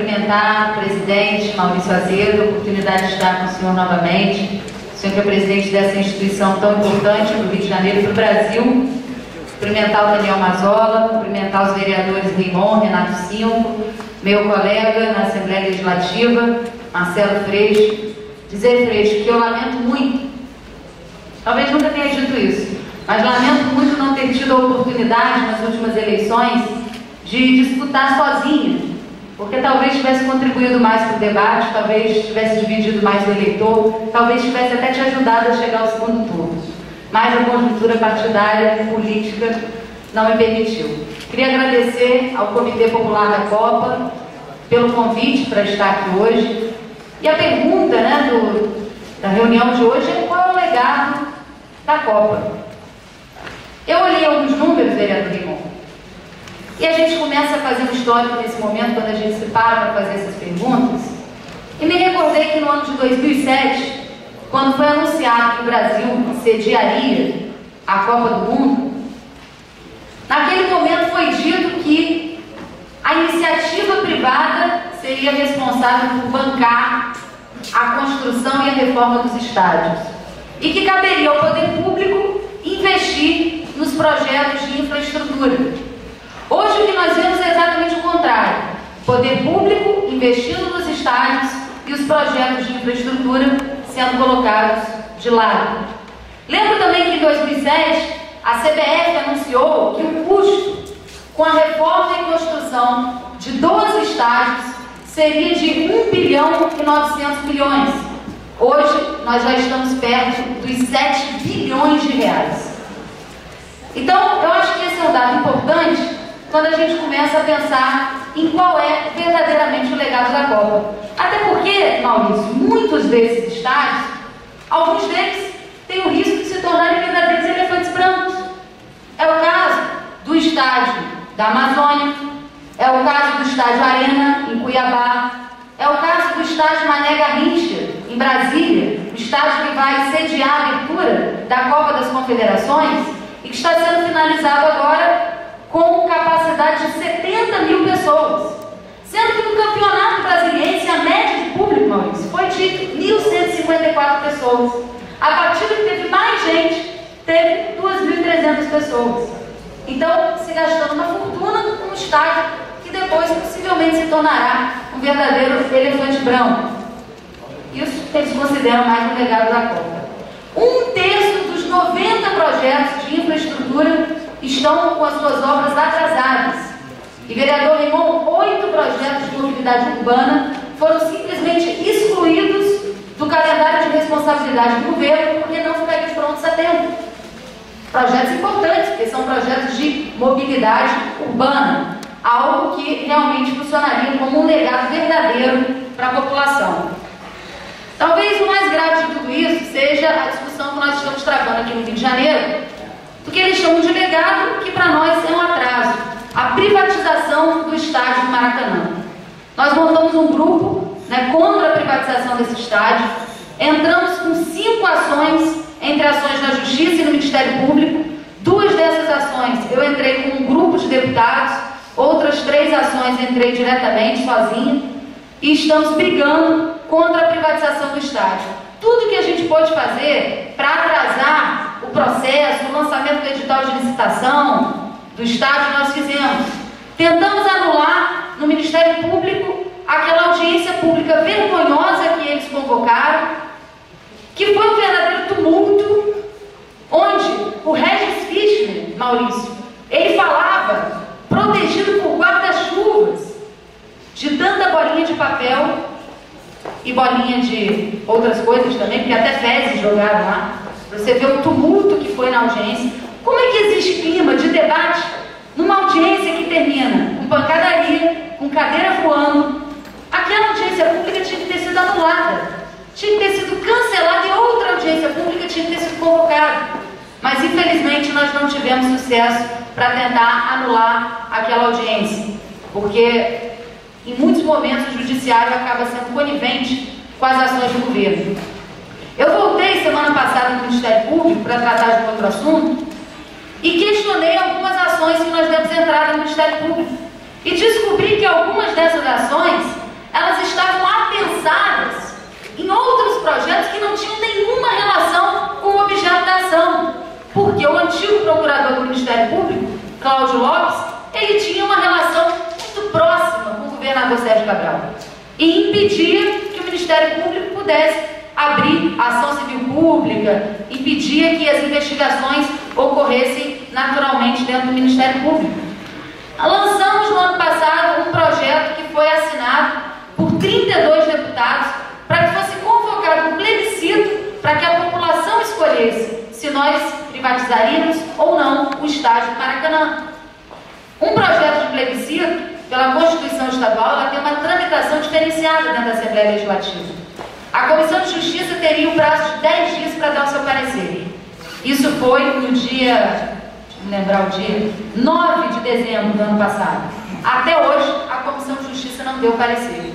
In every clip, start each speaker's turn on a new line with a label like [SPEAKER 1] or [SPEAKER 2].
[SPEAKER 1] cumprimentar o presidente Maurício Azevedo, a oportunidade de estar com o senhor novamente, o senhor que é presidente dessa instituição tão importante para o Rio de Janeiro e para o Brasil. Cumprimentar o Daniel Mazola, cumprimentar os vereadores Raimon, Renato Cinco, meu colega na Assembleia Legislativa, Marcelo Freixo. Dizer, Freixo, que eu lamento muito, talvez nunca tenha dito isso, mas lamento muito não ter tido a oportunidade nas últimas eleições de disputar sozinha, porque talvez tivesse contribuído mais para o debate, talvez tivesse dividido mais o eleitor, talvez tivesse até te ajudado a chegar ao segundo turno. Mas a conjuntura partidária e política não me permitiu. Queria agradecer ao Comitê Popular da Copa pelo convite para estar aqui hoje. E a pergunta, né, da reunião de hoje é: qual é o legado da Copa? Eu olhei alguns números, vereador Raimon, e a gente começa a fazer um histórico nesse momento, quando a gente se para fazer essas perguntas, e me recordei que no ano de 2007, quando foi anunciado que o Brasil sediaria a Copa do Mundo, naquele momento foi dito que a iniciativa privada seria responsável por bancar a construção e a reforma dos estádios, e que caberia ao poder público investir nos projetos de infraestrutura. Hoje o que nós vemos é exatamente o contrário: poder público investindo nos estádios e os projetos de infraestrutura sendo colocados de lado. Lembro também que em 2007 a CBF anunciou que o custo com a reforma e construção de 12 estádios seria de 1 bilhão e 900 milhões. Hoje nós já estamos perto dos 7 bilhões de reais. Então eu acho que esse é um dado importante quando a gente começa a pensar em qual é verdadeiramente o legado da Copa. Até porque, Maurício, muitos desses estádios, alguns deles têm o risco de se tornarem verdadeiros elefantes brancos. É o caso do estádio da Amazônia, é o caso do estádio Arena, em Cuiabá, é o caso do estádio Mané Garrincha, em Brasília, o estádio que vai sediar a abertura da Copa das Confederações e que está sendo finalizado agora com capacidade de 70 mil pessoas. Sendo que no Campeonato Brasiliense a média de público, Maurício, foi de 1.154 pessoas. A partida que teve mais gente teve 2.300 pessoas. Então, se gastando uma fortuna num estádio que depois possivelmente se tornará um verdadeiro elefante branco. Isso eles consideram mais um legado da Copa. 1/3 dos 90 projetos de infraestrutura estão com as suas obras atrasadas. E, vereador Raimon, 8 projetos de mobilidade urbana foram simplesmente excluídos do calendário de responsabilidade do governo porque não ficariam prontos a tempo. Projetos importantes, porque são projetos de mobilidade urbana, algo que realmente funcionaria como um legado verdadeiro para a população. Talvez o mais grave de tudo isso seja a discussão que nós estamos travando aqui no Rio de Janeiro, do que eles chamam de legado, que para nós é um atraso: a privatização do estádio do Maracanã. Nós montamos um grupo, né, contra a privatização desse estádio, entramos com 5 ações, entre ações na Justiça e no Ministério Público. 2 dessas ações eu entrei com um grupo de deputados, outras 3 ações entrei diretamente, sozinha, e estamos brigando contra a privatização do estádio. Tudo que a gente pode fazer para atrasar o processo, o lançamento do edital de licitação do estádio, nós fizemos. Tentamos anular no Ministério Público aquela audiência pública vergonhosa que eles convocaram, que foi um verdadeiro tumulto, onde o Regis Fischler, Maurício, ele falava, protegido por guarda-chuvas, de tanta bolinha de papel e bolinha de outras coisas também, porque até fezes jogaram lá. Você vê o tumulto que foi na audiência. Como é que existe clima de debate numa audiência que termina com pancadaria, com cadeira voando? Aquela audiência pública tinha que ter sido anulada, tinha que ter sido cancelada e outra audiência pública tinha que ter sido convocada. Mas infelizmente nós não tivemos sucesso para tentar anular aquela audiência, porque em muitos momentos o judiciário acaba sendo conivente com as ações do governo. Eu voltei semana passada no Ministério Público para tratar de um outro assunto e questionei algumas ações que nós demos entrada no Ministério Público. E descobri que algumas dessas ações e impedia que o Ministério Público pudesse abrir ação civil pública, impedia que as investigações ocorressem naturalmente dentro do Ministério Público. Lançamos no ano passado um projeto que foi assinado por 32 deputados para que fosse convocado um plebiscito para que a população escolhesse se nós privatizaríamos ou não o estádio do Maracanã. Um projeto de plebiscito, pela Constituição Estadual, ela tem uma tramitação diferenciada dentro da Assembleia Legislativa. A Comissão de Justiça teria um prazo de 10 dias para dar o seu parecer. Isso foi no dia, deixa eu lembrar o dia, 9 de dezembro do ano passado. Até hoje, a Comissão de Justiça não deu o parecer.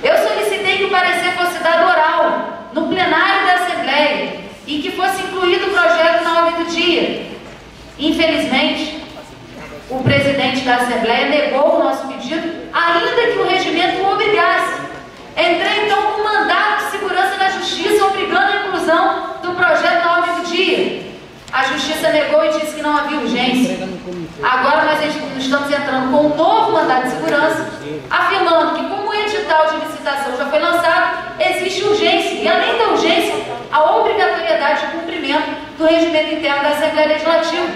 [SPEAKER 1] Eu solicitei que o parecer fosse dado oral, no plenário da Assembleia, e que fosse incluído o projeto na ordem do dia. Infelizmente, o presidente da Assembleia negou o nosso pedido, ainda que o regimento o obrigasse. Entrei então com um mandato de segurança na Justiça, obrigando a inclusão do projeto na ordem do dia. A Justiça negou e disse que não havia urgência. Agora nós estamos entrando com um novo mandato de segurança, afirmando que, como o edital de licitação já foi lançado, existe urgência. E além da urgência, a obrigatoriedade de cumprimento do regimento interno da Assembleia Legislativa,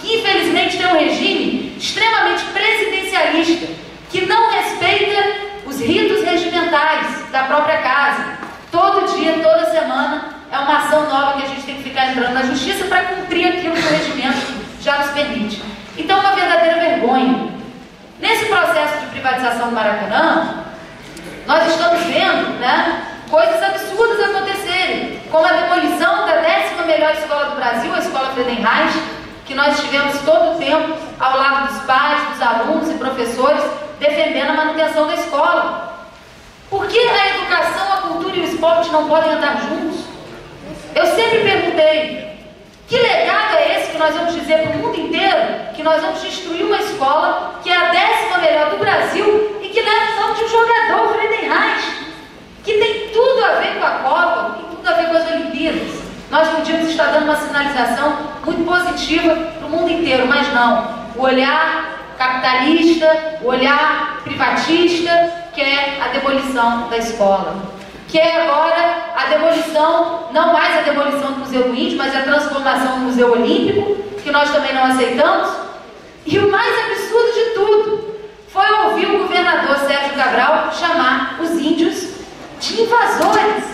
[SPEAKER 1] que infelizmente tem um regime extremamente presidencialista, que não respeita os ritos regimentais da própria casa. Todo dia, toda semana, é uma ação nova que a gente tem que ficar entrando na Justiça para cumprir aquilo que o regimento já nos permite. Então, é uma verdadeira vergonha. Nesse processo de privatização do Maracanã, nós estamos vendo, coisas absurdas acontecerem, como a demolição da 10ª melhor escola do Brasil, a Escola Friedenreich, que nós estivemos todo o tempo ao lado dos pais, dos alunos e professores, defendendo a manutenção da escola. Por que a educação, a cultura e o esporte não podem andar juntos? Eu sempre perguntei, que legado é esse que nós vamos dizer para o mundo inteiro que nós vamos destruir uma escola que é a 10ª melhor do Brasil e que leva o nome de um jogador, o Friedenreich, que tem tudo a ver com a Copa, tem tudo a ver com as Olimpíadas. Nós podíamos estar dando uma sinalização muito positiva para o mundo inteiro, mas não. O olhar capitalista, o olhar privatista quer a demolição da escola. Quer agora a demolição, não mais a demolição do Museu do Índio, mas a transformação do Museu Olímpico, que nós também não aceitamos. E o mais absurdo de tudo foi ouvir o governador Sérgio Cabral chamar os índios de invasores.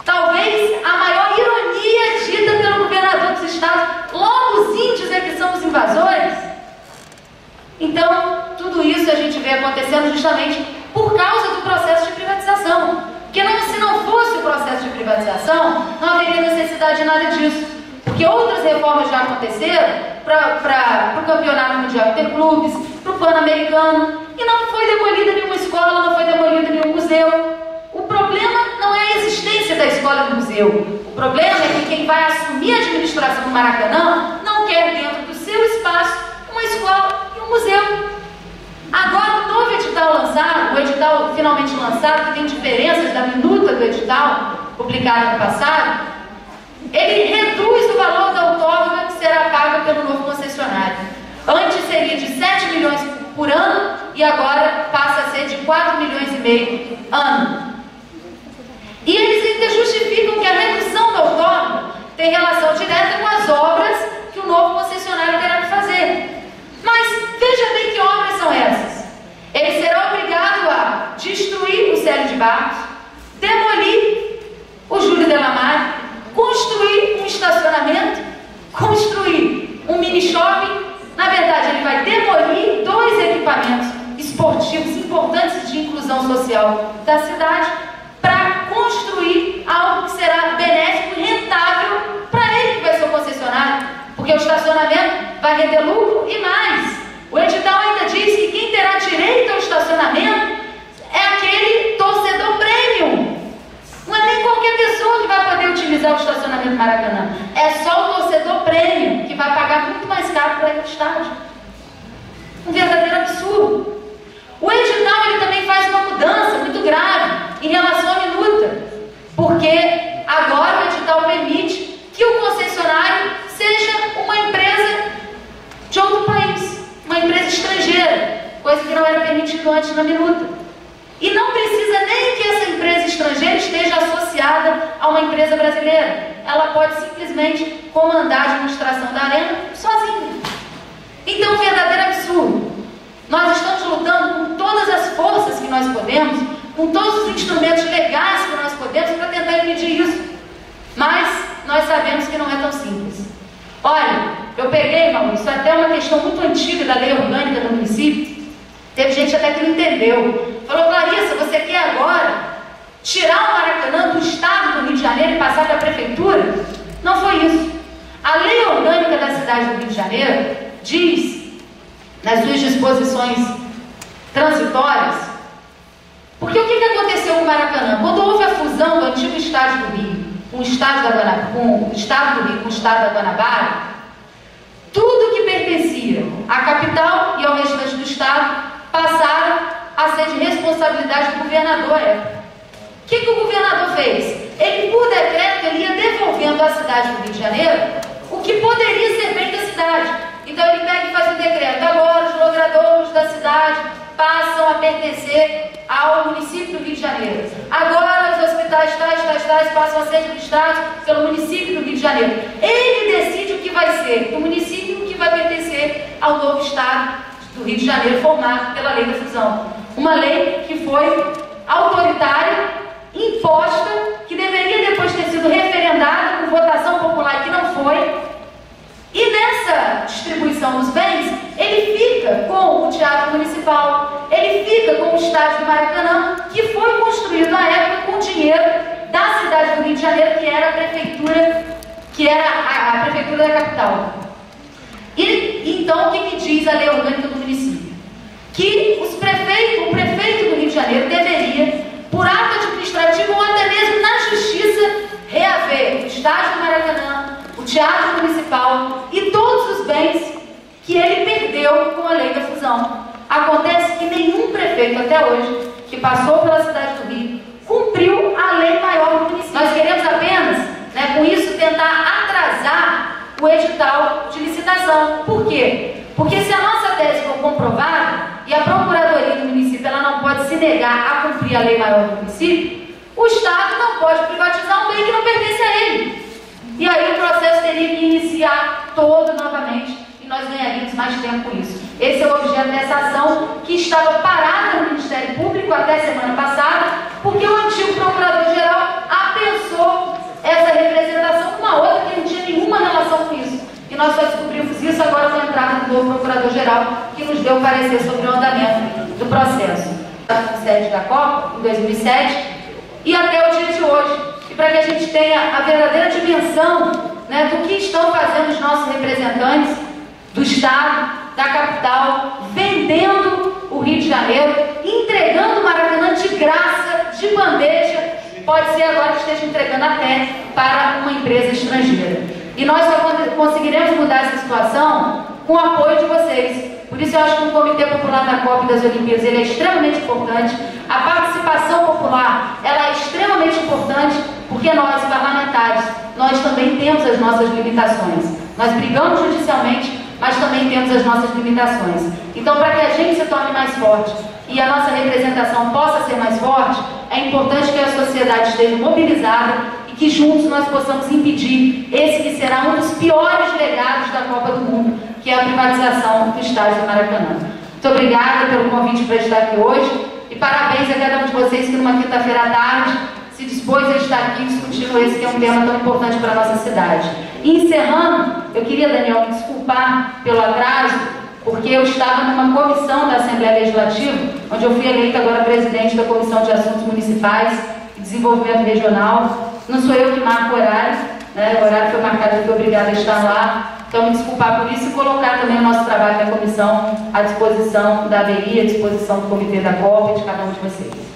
[SPEAKER 1] Talvez a maior ironia dita pelo governador dos estados, logo os índios é que são os invasores. Então, tudo isso a gente vê acontecendo justamente por causa do processo de privatização. Porque se não fosse o processo de privatização, não haveria necessidade de nada disso. Porque outras reformas já aconteceram para o Campeonato Mundial Interclubes, para o Pan-Americano, e não foi demolida nenhuma escola, não foi demolido nenhum museu. O problema não é a existência da escola e do museu. O problema é que quem vai assumir a administração do Maracanã não quer dentro do seu espaço uma escola e um museu. Agora, o novo edital lançado, o edital finalmente lançado, que tem diferenças da minuta do edital, publicado no passado, ele reduz o valor da outorga que será paga pelo novo concessionário. Antes seria de 7 milhões por ano e agora passa a ser de 4,5 milhões ano. E eles ainda justificam que a redução da outorga tem relação direta com as obras que o novo concessionário terá que fazer. Mas veja bem que obras são essas. Ele será obrigado a destruir o Célio de Barros, demolir o Júlio Delamare, construir um estacionamento, construir um mini shopping. Na verdade, ele vai demolir 2 equipamentos esportivos importantes de inclusão social da cidade para construir algo que será benéfico e rentável para ele que vai ser o concessionário, porque o estacionamento vai render lucro e mais. O edital ainda diz que quem terá direito ao estacionamento é aquele torcedor premium. Não é nem qualquer pessoa que vai poder utilizar o estacionamento do Maracanã. É só o torcedor premium que vai pagar muito mais caro para ir ao estádio. Um verdadeiro absurdo. O edital ele também faz uma mudança muito grave em relação à minuta, porque agora o edital permite que o concessionário seja uma empresa de outro país, uma empresa estrangeira, coisa que não era permitida antes na minuta. esteja associada a uma empresa brasileira. Ela pode simplesmente comandar a administração da arena sozinha. Então, um verdadeiro absurdo. Nós estamos lutando com todas as forças que nós podemos, com todos os instrumentos legais que nós podemos para tentar impedir isso. Mas nós sabemos que não é tão simples. Olha, eu peguei, Maurício, até uma questão muito antiga da lei orgânica do município. Teve gente até que não entendeu. Falou: Clarissa, você quer agora tirar o Maracanã do estado do Rio de Janeiro e passar para a prefeitura? Não foi isso. A lei orgânica da cidade do Rio de Janeiro diz, nas suas disposições transitórias, porque o que aconteceu com o Maracanã? Quando houve a fusão do antigo estádio do Rio com o estado do Rio com o estado da Guanabara, tudo que pertencia à capital e ao restante do estado passaram a ser de responsabilidade do governador à época. O que o governador fez? Ele, por decreto, ele ia devolvendo à cidade do Rio de Janeiro o que poderia ser feito da cidade. Então ele pega e faz um decreto: agora os logradouros da cidade passam a pertencer ao município do Rio de Janeiro. Agora os hospitais tais passam a ser administrados pelo município do Rio de Janeiro. Ele decide o que vai ser do município e o que vai pertencer ao novo estado do Rio de Janeiro, formado pela lei da fusão. Uma lei que foi autoritária, imposta, que deveria depois ter sido referendada com votação popular, que não foi. E nessa distribuição dos bens, ele fica com o Teatro Municipal, ele fica com o estádio do Maracanã, que foi construído na época com dinheiro da cidade do Rio de Janeiro, que era a prefeitura da capital. E então, o que diz a lei orgânica do município? Que o prefeito do Rio de Janeiro deveria, por ato administrativo ou até mesmo na justiça, reaver o estádio do Maracanã, o Teatro Municipal e todos os bens que ele perdeu com a lei da fusão. Acontece que nenhum prefeito até hoje, que passou pela cidade do Rio, cumpriu a lei maior do município. Nós queremos apenas, com isso, tentar atrasar o edital de licitação. Por quê? Porque se a nossa tese for comprovada e a Procuradoria do município ela não pode se negar a cumprir a lei maior do município, o Estado não pode privatizar um bem que não pertence a ele. E aí o processo teria que iniciar todo novamente e nós ganharíamos mais tempo com isso. Esse é o objeto dessa ação, que estava parada no Ministério Público até semana passada, porque o antigo Procurador-Geral apensou essa representação com uma outra que não tinha nenhuma relação com isso. E nós só descobrimos isso agora com a entrada do novo Procurador-Geral, que nos deu parecer sobre o andamento do processo. Na sede da Copa, em 2007, e até o dia de hoje. E para que a gente tenha a verdadeira dimensão do que estão fazendo os nossos representantes do Estado, da capital, vendendo o Rio de Janeiro, entregando o Maracanã de graça, de bandeja, pode ser agora que esteja entregando até para uma empresa estrangeira. E nós só conseguiremos mudar essa situação com o apoio de vocês. Por isso eu acho que o Comitê Popular da Copa e das Olimpíadas ele é extremamente importante. A participação popular ela é extremamente importante, porque nós, parlamentares, nós também temos as nossas limitações. Nós brigamos judicialmente, mas também temos as nossas limitações. Então, para que a gente se torne mais forte e a nossa representação possa ser mais forte, é importante que a sociedade esteja mobilizada e que juntos nós possamos impedir esse que será um dos piores legados da Copa do Mundo, que é a privatização do estádio do Maracanã. Muito obrigada pelo convite para estar aqui hoje e parabéns a cada um de vocês que numa quinta-feira à tarde se dispôs a estar aqui discutindo esse que é um tema tão importante para a nossa cidade. E encerrando, eu queria, Daniel, me desculpar pelo atraso, porque eu estava numa comissão da Assembleia Legislativa, onde eu fui eleita agora presidente da Comissão de Assuntos Municipais e Desenvolvimento Regional. Não sou eu que marco o horário, o horário foi marcado, eu fui obrigada a estar lá. Então, me desculpar por isso e colocar também o nosso trabalho da comissão à disposição da ABI, à disposição do Comitê da Copa e de cada um de vocês.